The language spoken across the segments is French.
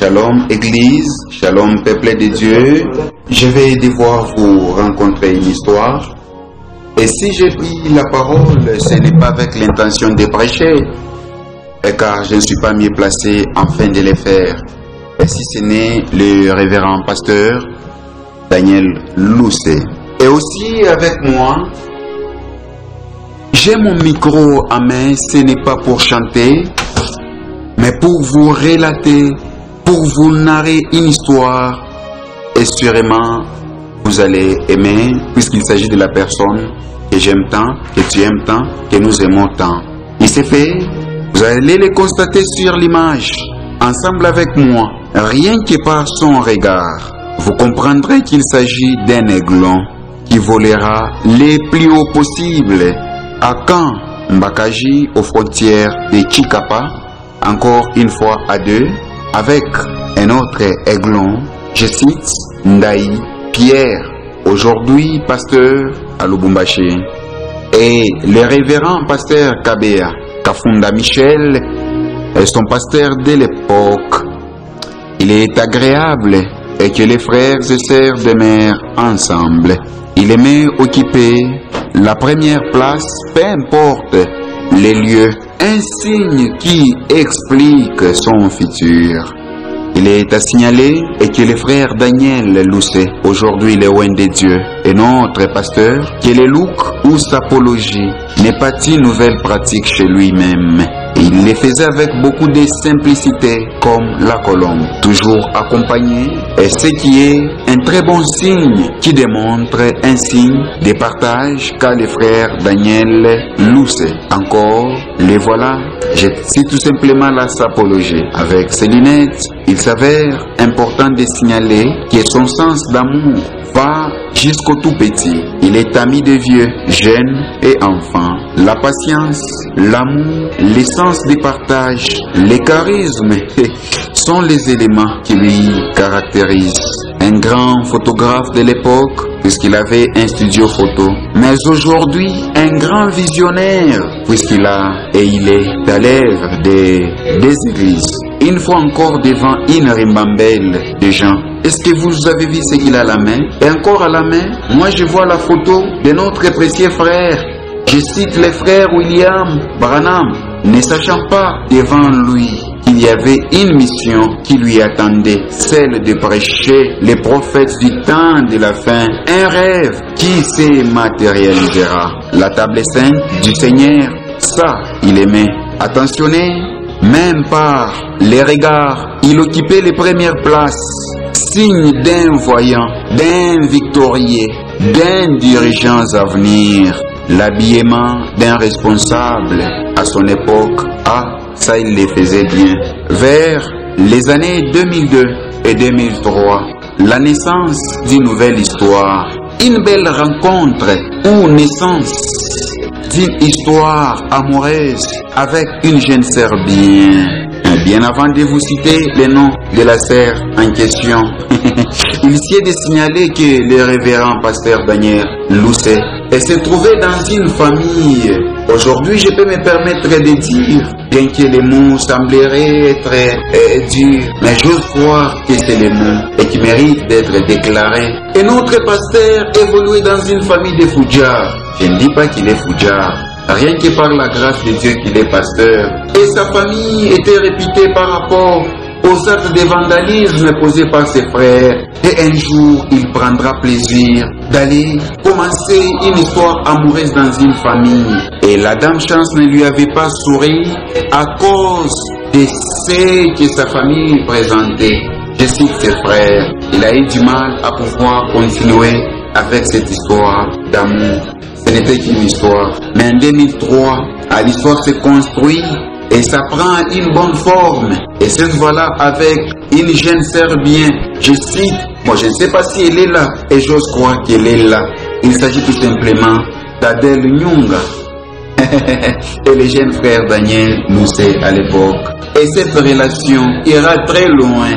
Shalom Église, Shalom peuple de Dieu. Je vais devoir vous rencontrer une histoire. Et si j'ai pris la parole, ce n'est pas avec l'intention de prêcher, car je ne suis pas mieux placé afin de le faire. Et si ce n'est le révérend pasteur Daniel Loussé. Et aussi avec moi, j'ai mon micro à main, ce n'est pas pour chanter, mais pour vous relater, pour vous narrer une histoire. Et sûrement, vous allez aimer, puisqu'il s'agit de la personne que j'aime tant, que tu aimes tant, que nous aimons tant. Il s'est fait, vous allez le constater sur l'image, ensemble avec moi, rien que par son regard. Vous comprendrez qu'il s'agit d'un aiglon qui volera le plus haut possible à Caen, Mbakaji, aux frontières de Chikapa, encore une fois à deux, avec un autre aiglon, je cite, Ndaï Pierre, aujourd'hui pasteur à Lubumbashi, et le révérend pasteur Kabea Kafunda Michel, son pasteur de l'époque. Il est agréable et que les frères et sœurs demeurent ensemble. Il aimait occuper la première place, peu importe les lieux, un signe qui explique son futur. Il est à signaler et que le frère Daniel Loussé, aujourd'hui le loin de Dieu, et notre pasteur, que le look ou s'apologie n'est pas une nouvelle pratique chez lui-même. Il les faisait avec beaucoup de simplicité, comme la colombe, toujours accompagné, et ce qui est un très bon signe qui démontre un signe de partage qu'a le frère Daniel Loussé. Encore, les voilà, je cite tout simplement la sapologie. Avec ses lunettes, il s'avère important de signaler que son sens d'amour va jusqu'au tout petit. Il est ami de vieux, jeunes et enfants. La patience, l'amour, l'essence de partage, les charismes sont les éléments qui lui caractérisent. Un grand photographe de l'époque, puisqu'il avait un studio photo, mais aujourd'hui un grand visionnaire, puisqu'il a et il est à l'œuvre des églises. Une fois encore devant une rimbambelle de gens. Est-ce que vous avez vu ce qu'il a à la main? Et encore à la main, moi je vois la photo de notre précieux frère. Je cite le frère William Branham, ne sachant pas devant lui qu'il y avait une mission qui lui attendait, celle de prêcher les prophètes du temps de la fin, un rêve qui se matérialisera. La table sainte du Seigneur, ça il aimait. Attentionnez, même par les regards, il occupait les premières places, signe d'un voyant, d'un victorieux, d'un dirigeant à venir, l'habillement d'un responsable à son époque. Ah, ça il les faisait bien. Vers les années 2002 et 2003, la naissance d'une nouvelle histoire, une belle rencontre ou naissance d'une histoire amoureuse avec une jeune sœur bien avant de vous citer le nom de la sœur en question, il s'y est de signaler que le révérend pasteur Daniel Loussé se trouvait dans une famille. Aujourd'hui, je peux me permettre de dire, bien que les mots sembleraient être durs, mais j'ose croire que c'est les mots et qui méritent d'être déclarés. Et notre pasteur évoluait dans une famille de Foudjars. Je ne dis pas qu'il est Foudjar, rien que par la grâce de Dieu qu'il est pasteur. Et sa famille était réputée par rapport aux actes de vandalisme posés par ses frères. Et un jour, il prendra plaisir d'aller commencer une histoire amoureuse dans une famille. Et la dame Chance ne lui avait pas souri à cause de ce que sa famille présentait. Je cite ses frères, il a eu du mal à pouvoir continuer avec cette histoire d'amour. Ce n'était qu'une histoire. Mais en 2003, l'histoire se construit et ça prend une bonne forme. Et cette fois-là avec une jeune sœur bien. Je cite, moi je ne sais pas si elle est là et j'ose croire qu'elle est là. Il s'agit tout simplement d'Adèle Nyunga et le jeune frère Daniel Loussé à l'époque. Et cette relation ira très loin,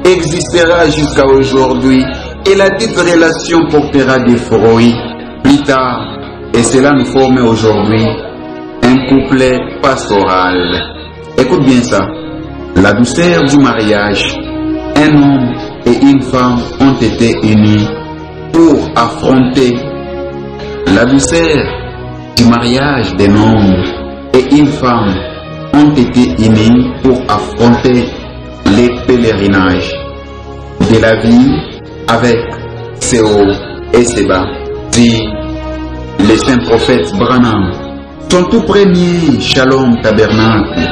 existera jusqu'à aujourd'hui. Et la dite relation portera des fruits plus tard. Et cela nous forme aujourd'hui un couplet pastoral. Écoute bien ça. La douceur du mariage un homme et une femme ont été unis pour affronter la douceur du mariage d'un homme et une femme ont été unis pour affronter les pèlerinages de la vie avec ses hauts et ses bas, dit le saint prophète Branham. Son tout premier Shalom Tabernacle,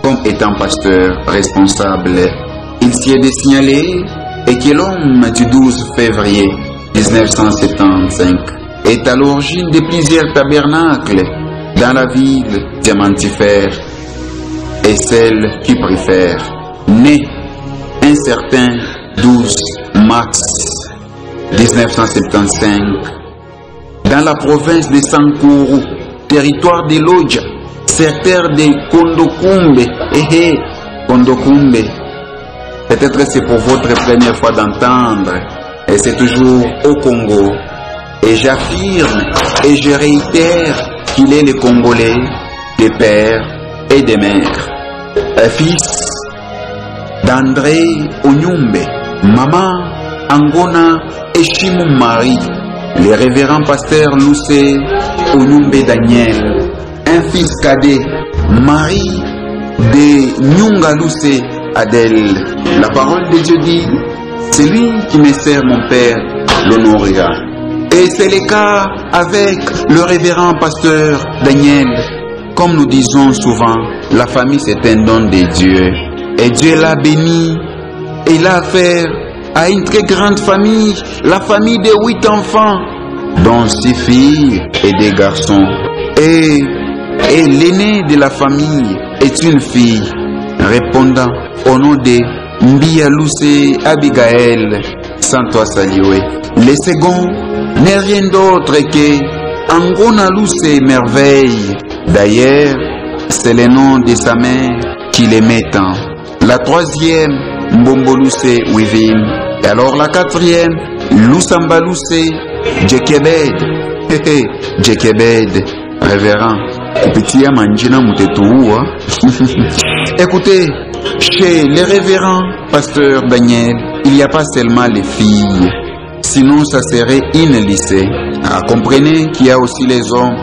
comme étant pasteur responsable, il s'y est de signaler et que l'homme du 12 février 1975 est à l'origine de plusieurs tabernacles dans la ville diamantifère et celle qui préfère, né un certain 12 mars 1975 dans la province de Sankuru, territoire de Lodja, secteur de Kondokumbe. Kondokumbe. Peut-être c'est pour votre première fois d'entendre, et c'est toujours au Congo. Et j'affirme et je réitère qu'il est le Congolais, des pères et des mères. Un fils d'André Onyumbe, maman Angona et Shimon Marie, le révérend pasteur Lucé Onyumbe Daniel, un fils cadet, Marie de Nyunga Lucé Adèle. La parole de Dieu dit, celui qui me sert mon père l'honorera. Et c'est le cas avec le révérend pasteur Daniel. Comme nous disons souvent, la famille c'est un don de Dieu. Et Dieu l'a béni et l'a affaire à une très grande famille, la famille de 8 enfants, dont 6 filles et 2 garçons. Et l'aîné de la famille est une fille, répondant au nom de Mbia Lucé Abigail Santoa Saliwe. Le second n'est rien d'autre que Angona Lucé Merveille. D'ailleurs, c'est le nom de sa mère qui l'aimait tant. La troisième, Mbombo Lucé Wivim. Et alors la quatrième, Lusamba Lucé Jekebed. Jekebed, révérend. Petit Amanjina Moutetouwa. Écoutez, chez les révérends pasteur Daniel, il n'y a pas seulement les filles. Sinon, ça serait une lycée. Ah, comprenez qu'il y a aussi les hommes.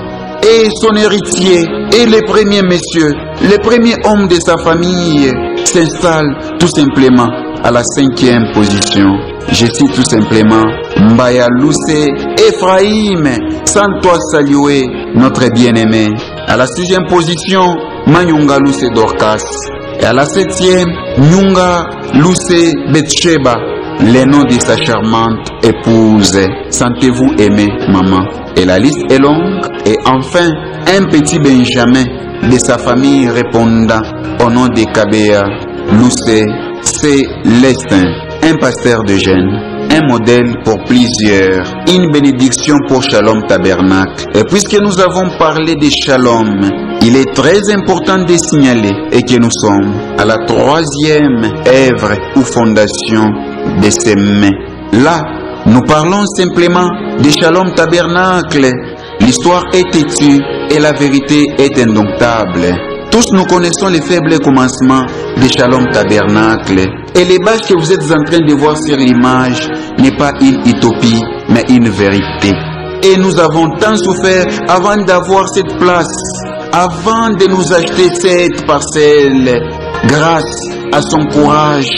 Et son héritier, et les premiers messieurs, les premiers hommes de sa famille s'installent tout simplement à la 5e position. Je cite tout simplement Mbaya Lucé Ephraim Santoa Saliwe, notre bien-aimé. À la 6e position, Manyunga Lucé Dorcas. Et à la 7e, Nyunga Lucé Betsheba, les noms de sa charmante épouse. Sentez-vous aimé, maman. Et la liste est longue. Et enfin, un petit Benjamin de sa famille répondant au nom de Kabea Lucé Célestin, un pasteur de jeunes, un modèle pour plusieurs, une bénédiction pour Shalom Tabernacle. Et puisque nous avons parlé de Shalom, il est très important de signaler et que nous sommes à la 3e œuvre ou fondation de ces mains. Là, nous parlons simplement de Shalom Tabernacle. L'histoire est têtue et la vérité est indomptable. Tous nous connaissons les faibles commencements de Shalom Tabernacle. Et les bâches que vous êtes en train de voir sur l'image n'est pas une utopie, mais une vérité. Et nous avons tant souffert avant d'avoir cette place, avant de nous acheter cette parcelle, grâce à son courage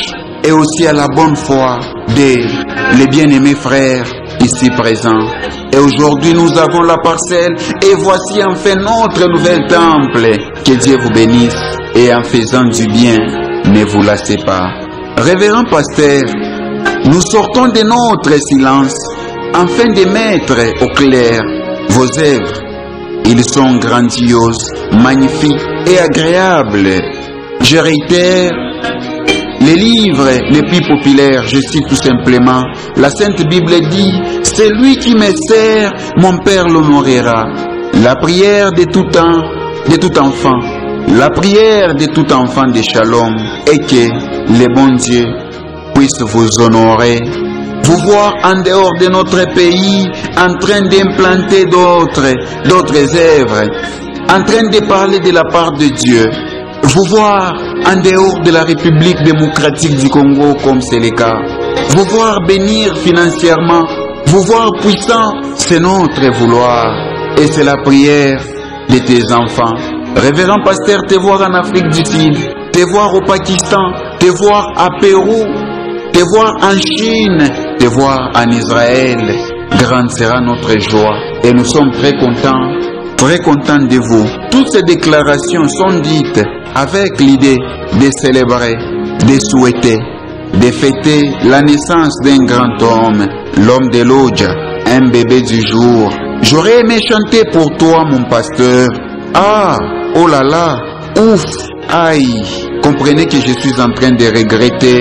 et aussi à la bonne foi des bien-aimés frères ici présents. Et aujourd'hui nous avons la parcelle et voici enfin notre nouvel temple. Que Dieu vous bénisse et en faisant du bien, ne vous lassez pas. Révérend pasteur, nous sortons de notre silence afin de mettre au clair vos œuvres. Ils sont grandioses, magnifiques et agréables. Je réitère, les livres les plus populaires, je cite tout simplement, la Sainte Bible dit, « Celui qui me sert, mon Père l'honorera. » La prière de tout temps, de tout enfant, la prière de tout enfant de Shalom est que le bon Dieu puisse vous honorer, vous voir en dehors de notre pays, en train d'implanter d'autres œuvres, en train de parler de la part de Dieu. vous voir en dehors de la République démocratique du Congo comme c'est le cas, vous voir bénir financièrement, vous voir puissant, c'est notre vouloir et c'est la prière de tes enfants. Révérend pasteur, te voir en Afrique du Sud, te voir au Pakistan, te voir à Pérou, te voir en Chine, te voir en Israël. Grande sera notre joie et nous sommes très contents de vous. Toutes ces déclarations sont dites avec l'idée de célébrer, de souhaiter, de fêter la naissance d'un grand homme, l'homme de l'Odja, un bébé du jour. J'aurais aimé chanter pour toi, mon pasteur. Ah, oh là là, ouf, aïe. Comprenez que je suis en train de regretter.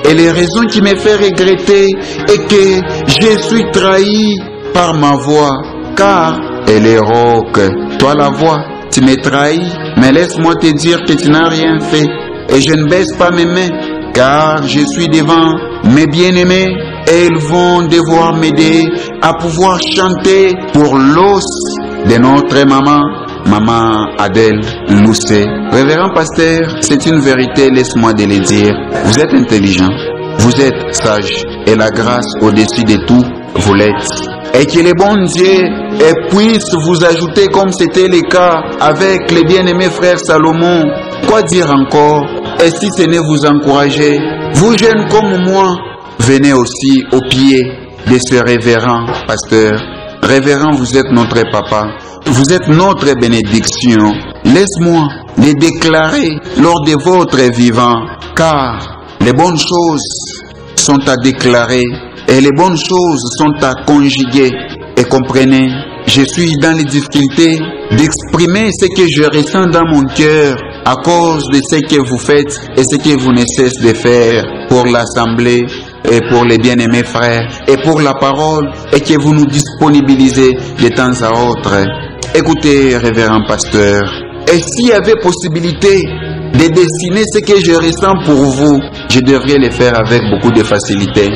Et les raisons qui me font regretter est que je suis trahi par ma voix, car elle est rauque. Toi la voix, tu me trahis, mais laisse-moi te dire que tu n'as rien fait. Et je ne baisse pas mes mains, car je suis devant mes bien-aimés. Et ils vont devoir m'aider à pouvoir chanter pour l'os de notre maman. Maman Adèle Loussé. Révérend pasteur, c'est une vérité, laisse-moi de le dire. Vous êtes intelligent, vous êtes sage, et la grâce au-dessus de tout, vous l'êtes. Et que le bon Dieu puisse vous ajouter comme c'était le cas avec les bien-aimés frères Salomon. Quoi dire encore? Et si ce n'est vous encourager, vous jeunes comme moi, venez aussi au pied de ce révérend pasteur. Révérend, vous êtes notre papa. Vous êtes notre bénédiction. Laisse-moi les déclarer lors de votre vivant, car les bonnes choses sont à déclarer et les bonnes choses sont à conjuguer. Et comprenez, je suis dans les difficultés d'exprimer ce que je ressens dans mon cœur à cause de ce que vous faites et ce que vous ne cessez de faire pour l'Assemblée et pour les bien-aimés frères et pour la parole et que vous nous disponibilisez de temps à autre. Écoutez, révérend pasteur, et s'il y avait possibilité de dessiner ce que je ressens pour vous, je devrais le faire avec beaucoup de facilité.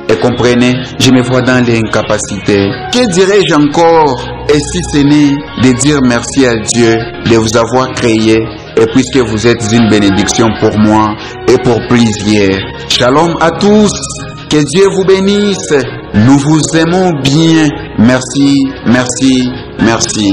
Et comprenez, je me vois dans l'incapacité. Que dirais-je encore? Et si ce n'est de dire merci à Dieu de vous avoir créé, et puisque vous êtes une bénédiction pour moi et pour plusieurs. Shalom à tous, que Dieu vous bénisse. Nous vous aimons bien. Merci, merci, merci.